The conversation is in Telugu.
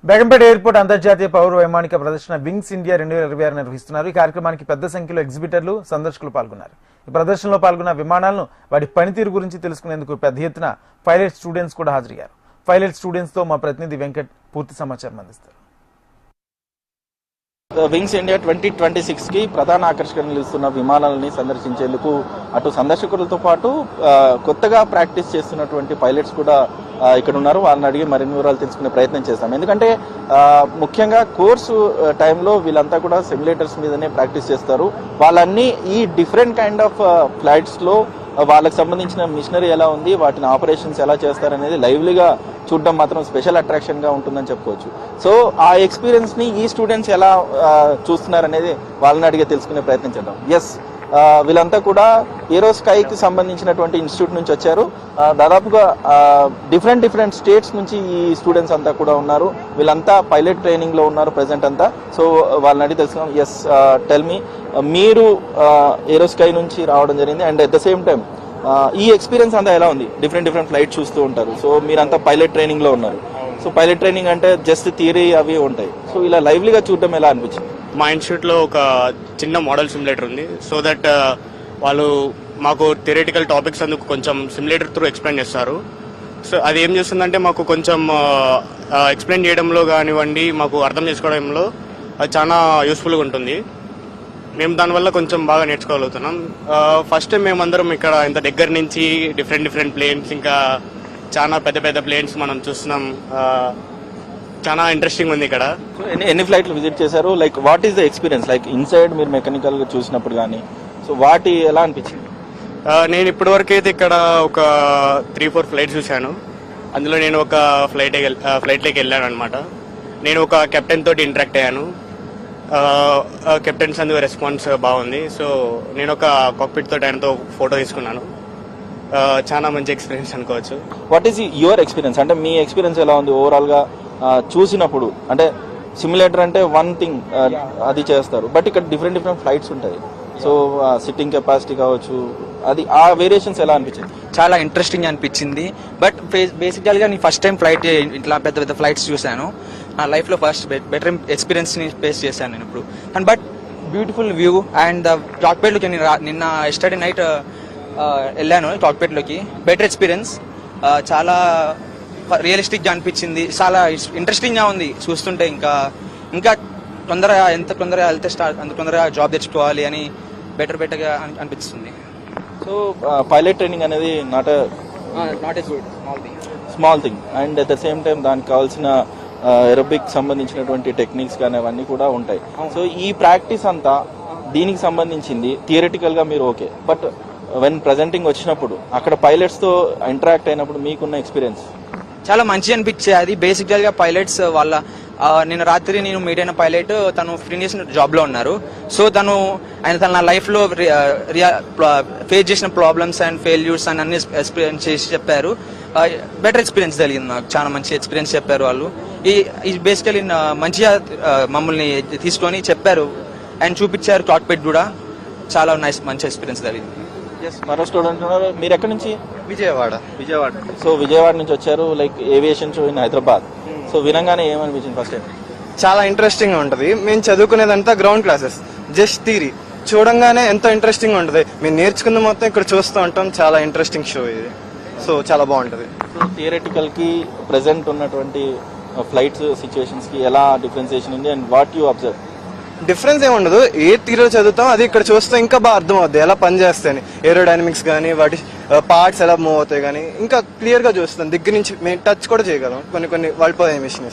బేగంపేట ఎయిర్పోర్ట్ అంతర్జాతీయ పౌర వైమానిక ప్రదర్శన వింగ్స్ ఇండియా 2026 నిర్వహిస్తున్నారు. ఈ కార్యక్రమానికి పెద్ద సంఖ్యలో ఎగ్జిబిటర్లు, సందర్శకులు పాల్గొన్నారు. ఈ ప్రదర్శనలో పాల్గొన్న విమానాలను వాటి పనితీరు గురించి తెలుసుకునేందుకు పెద్ద ఎత్తున పైలట్ స్టూడెంట్స్ కూడా హాజరయ్యారు. పైలట్ స్టూడెంట్స్ తో మా ప్రతినిధి వెంకట్ పూర్తి సమాచారం అందిస్తారు. వింగ్స్ ఇండియా 2026 కి ప్రధాన ఆకర్షణ నిలుస్తున్న విమానాలని సందర్శించేందుకు అటు సందర్శకులతో పాటు కొత్తగా ప్రాక్టీస్ చేస్తున్నటువంటి పైలట్స్ కూడా ఇక్కడ ఉన్నారు. వాళ్ళని అడిగి మరిన్ని వివరాలు తెలుసుకునే ప్రయత్నం చేస్తాం. ఎందుకంటే ముఖ్యంగా కోర్సు టైంలో వీళ్ళంతా కూడా సిమ్యులేటర్స్ మీదనే ప్రాక్టీస్ చేస్తారు. వాళ్ళన్నీ ఈ డిఫరెంట్ కైండ్ ఆఫ్ ఫ్లైట్స్ లో వాళ్ళకి సంబంధించిన మిషనరీ ఎలా ఉంది, వాటిని ఆపరేషన్స్ ఎలా చేస్తారనేది లైవ్లీగా చూడడం మాత్రం స్పెషల్ అట్రాక్షన్ గా ఉంటుందని చెప్పుకోవచ్చు. సో ఆ ఎక్స్పీరియన్స్ ని ఈ స్టూడెంట్స్ ఎలా చూస్తున్నారనేది వాళ్ళని అడిగే తెలుసుకునే ప్రయత్నం చేద్దాం. ఎస్, వీళ్ళంతా కూడా ఏరోస్కైకి సంబంధించినటువంటి ఇన్స్టిట్యూట్ నుంచి వచ్చారు. దాదాపుగా డిఫరెంట్ స్టేట్స్ నుంచి ఈ స్టూడెంట్స్ అంతా కూడా ఉన్నారు. వీళ్ళంతా పైలట్ ట్రైనింగ్ లో ఉన్నారు ప్రెసెంట్ అంతా. సో వాళ్ళని అడిగి తెలుసుకున్నాం. ఎస్, టెల్ మీ, మీరు ఏరోస్కై నుంచి రావడం జరిగింది and at the same time ఈ ఎక్స్పీరియన్స్ అంతా ఎలా ఉంది? డిఫరెంట్ ఫ్లైట్ చూస్తూ ఉంటారు. సో మీరంతా పైలట్ ట్రైనింగ్ లో ఉన్నారు. సో పైలట్ ట్రైనింగ్ అంటే జస్ట్ థియరీ అవి ఉంటాయి. సో ఇలా లైవ్లీగా చూడడం ఎలా అనిపించింది? మా ఇన్స్టిట్యూట్ లో ఒక చిన్న మోడల్ సిమ్యులేటర్ ఉంది. సో దట్ వాళ్ళు మాకు థియరిటికల్ టాపిక్స్ అందుకు కొంచెం సిమ్యులేటర్ త్రూ ఎక్స్ప్లెయిన్ చేస్తారు. సో అది ఏం చేస్తుందంటే మాకు కొంచెం ఎక్స్ప్లెయిన్ చేయడంలో కానివ్వండి, మాకు అర్థం చేసుకోవడంలో అది చాలా యూస్ఫుల్గా ఉంటుంది. మేము దానివల్ల కొంచెం బాగా నేర్చుకోగలుగుతున్నాం. ఫస్ట్ టైం మేమందరం ఇక్కడ ఇంత దగ్గర నుంచి డిఫరెంట్ ప్లేన్స్, ఇంకా చాలా పెద్ద ప్లేన్స్ మనం చూస్తున్నాం. చాలా ఇంట్రెస్టింగ్ ఉంది ఇక్కడ. ఎన్ని ఫ్లైట్లు విజిట్ చేశారు? Like what is the experience? Like inside మీరు మెకానికల్ గా చూసినప్పుడు కానీ సో వాటి ఎలా అనిపించింది? నేను ఇప్పటి వరకు అయితే ఇక్కడ ఒక 3-4 ఫ్లైట్స్ చూశాను. అందులో నేను ఒక ఫ్లైట్లోకి వెళ్ళాను అనమాట. నేను ఒక కెప్టెన్ తోటి ఇంటరాక్ట్ అయ్యాను. కెప్టెన్స్ అందుకు రెస్పాన్స్ బాగుంది. సో నేను ఒక కాక్పిట్ తోటి ఆయనతో ఫోటో తీసుకున్నాను. చాలా మంచి ఎక్స్పీరియన్స్ అనుకోవచ్చు. What is your experience? అంటే మీ ఎక్స్పీరియన్స్ ఎలా ఉంది ఓవరాల్ గా చూసినప్పుడు? అంటే సిమ్యులేటర్ అంటే వన్ థింగ్, అది చేస్తారు, బట్ ఇక్కడ డిఫరెంట్ ఫ్లైట్స్ ఉంటాయి. సో సిట్టింగ్ కెపాసిటీ కావచ్చు, అది ఆ వేరియేషన్స్ ఎలా అనిపించింది? చాలా ఇంట్రెస్టింగ్ అనిపించింది. బట్ బేసికల్గా నేను ఫస్ట్ టైం ఫ్లైట్ ఇట్లా పెద్ద ఫ్లైట్స్ చూశాను. నా లైఫ్లో ఫస్ట్ బెటర్ ఎక్స్పీరియన్స్ని ఫేస్ చేశాను నేను ఇప్పుడు. And but beautiful view and కాక్పిట్లోకి నిన్న ఎస్టర్డే నైట్ వెళ్ళాను కాక్పిట్లోకి. బెటర్ ఎక్స్పీరియన్స్, చాలా రియలిస్టిక్గా అనిపించింది. చాలా ఇంట్రెస్టింగ్గా ఉంది చూస్తుంటే. ఇంకా తొందరగా ఎంత తొందరగా వెళ్తే అంత తొందరగా జాబ్ తెచ్చుకోవాలి అని బెటర్గా అనిపిస్తుంది. సో పైలట్ ట్రైనింగ్ అనేది not a small thing and at the same time దానికి కావాల్సిన ఏరోబిక్ సంబంధించినటువంటి టెక్నిక్స్ కానీ అవన్నీ కూడా ఉంటాయి. సో ఈ ప్రాక్టీస్ అంతా దీనికి సంబంధించింది. థియరిటికల్ గా మీరు ఓకే, బట్ వెన్ ప్రెజెంటింగ్ వచ్చినప్పుడు అక్కడ పైలట్స్ తో ఇంటరాక్ట్ అయినప్పుడు మీకున్న ఎక్స్పీరియన్స్? చాలా మంచి అనిపించేది. అది బేసికల్ గా పైలట్స్ వాళ్ళ నిన్న రాత్రి నేను మీట్ అయిన పైలట్, తను ఫినిష్ జాబ్ లో ఉన్నారు. సో తన నా లైఫ్ లో ఫేస్ చేసిన ప్రాబ్లమ్స్ అండ్ ఫెయిల్యూర్స్ అని అన్ని ఎక్స్పీరియన్స్ చేసి చెప్పారు. బెటర్ ఎక్స్పీరియన్స్ జరిగింది నాకు. చాలా మంచి ఎక్స్పీరియన్స్ చెప్పారు వాళ్ళు. ఈ బేసికలీ మంచిగా మమ్మల్ని తీసుకొని చెప్పారు అండ్ చూపించారు. కాక్పిట్ కూడా చాలా మంచి ఎక్స్పీరియన్స్ జరిగింది. మరో స్టూడెంట్ ఉన్నారు. మీరు ఎక్కడి నుంచి? విజయవాడ. సో విజయవాడ నుంచి వచ్చారు. Like aviation show in Hyderabad. So వినంగానే ఏమనిపించింది ఫస్ట్ టైం? చాలా ఇంట్రెస్టింగ్ ఉంటుంది. మేము చదువుకునేదంతా గ్రౌండ్ క్లాసెస్, జస్ట్ థియరీ. చూడంగానే ఎంతో ఇంట్రెస్టింగ్ ఉంటుంది. మేము నేర్చుకున్న మొత్తం ఇక్కడ చూస్తూ ఉంటాం. చాలా ఇంట్రెస్టింగ్ షో ఇది. సో చాలా బాగుంటుంది. సో థియరిటికల్ కి ప్రెసెంట్ ఉన్నటువంటి ఫ్లైట్స్ సిచ్యువేషన్స్ కి ఎలా డిఫరెన్సియేషన్ ఉంది and what you observe? Difference ఏముండదు. ఏ థియరీలో చదువుతాం అది ఇక్కడ చూస్తే ఇంకా బాగా అర్థం అవుతుంది ఎలా పనిచేస్తాయని. ఏరోడైనమిక్స్ కానీ వాటి పార్ట్స్ ఎలా మూవ్ అవుతాయి కానీ ఇంకా క్లియర్ గా చూస్తాం. దగ్గర నుంచి మేము టచ్ కూడా చేయగలం కొన్ని వాళ్ళిపోయే మిషన్స్.